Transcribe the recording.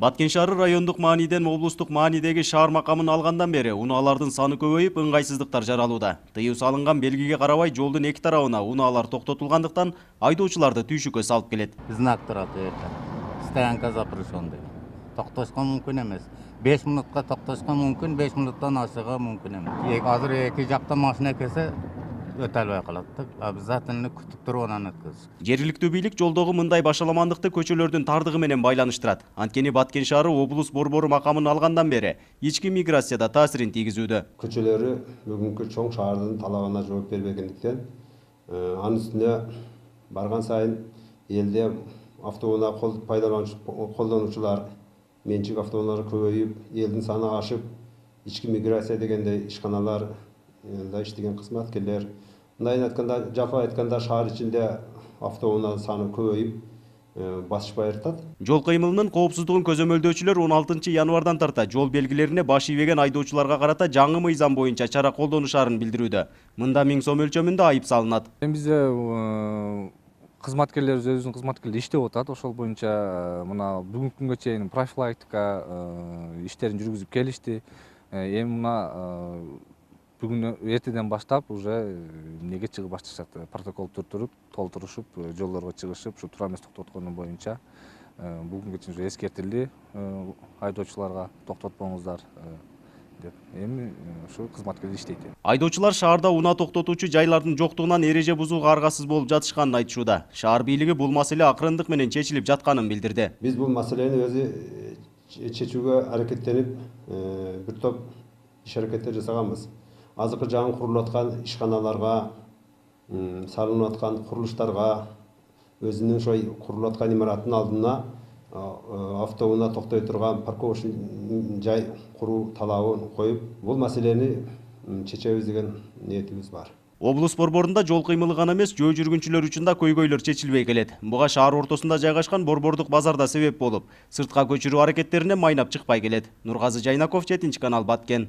Баткен шаары райондук мааниден облустук маанидеги шаар макамын алгандан бери унаалардын саны көбөйүп, ыңгайсыздыктар жаралууда. Тыюу салынган белгиге карабай жолдун эки тарабына унаалар токтотулгандыктан айдоочуларды түйшүккө салып келет. Знак турат это. Стоянка запрещен деп. Токтошко мүмкүн эмес. 5 минутка токтошко мүмкүн, 5 минуттан ашыга мүмкүн эмес. Азыр эки жакта машина келсе өтө албай калат. Обязательно күтүп туруп анан өткөз. Жергиликтүү бийлик жолдогу мындай башаламандыкты көчөлөрдүн тардыгы менен байланыштырат. Анткени Баткен шаары облус борбору макамын алгандан бери ички миграцияда таасирин тийгизүүдө. Көчөлөрү бүгүнкү чоң шаардын талабына жооп бербегендиктен, анын үстүнө барган сайын элде автоунаа колдонуучулар, менчик автоунаалар көбөйүп, элдин саны ашып, ички миграция дегендей ишканалар иштеген кызматкерлер, мындайын айтканда, жалпы айтканда шаар ичинде автоунаа саны көбөйүп, басышпай атат. Жол кыймылынын коопсуздугун көзөмөлдөөчүлөр 16 январдан тарта жол белгилерине баш ийбеген айдоочуларга карата жаңы мыйзам боюнча чара колдонушаарын билдирүүдө. Мында 1000 сом өлчөмүндө айып салынат. Бизде кызматкерлер өзүнүн кызматкерлери иштеп атат. Ошол боюнча мына бүгүнкү күнгө чейин профилактика иштерин жүргүзүп келишти. Эми мына бүгүн эртеден баштап уже эмнеге чыгып башташат, протокол толтурушуп, жолдорго чыгышып, ушу туура эмес токтоткону боюнча бүгүнгө чейин уже эскертилди айдоочуларга токтотпоңуздар деп. Эми ушу кызматкерлер иштейт. Айдоочулар шаарда унаа токтотуучу жайлардын жоктугунан эреже бузууга аргасыз болуп жатышканын айтышууда. Шаар бийлиги бул маселе акырындык менен чечилип жатканын билдирди. Биз бул маселени өзү чечүүгө аракеттенип, бир топ иш аракеттер жасаганбыз. Азыркы жаңы курулуп аткан ишканаларга, салынып аткан курулуштарга, өзүнүн ошой курулуп аткан имараттын алдына автоунаа токтой турган парковочный жай куруу талабын коюп, бул маселени чечебиз деген ниетибиз бар. Облус борборунда жол кыймылы гана эмес, жөө жүргүнчүлөр үчүн да көйгөйлөр чечилбей келет. Буга шаар ортосунда жайгашкан борбордук базарда себеп болуп, сыртка көчүрүү аракеттерине майнап чыкпай келет. Нургазы Жайнаков, 7 канал, Баткен.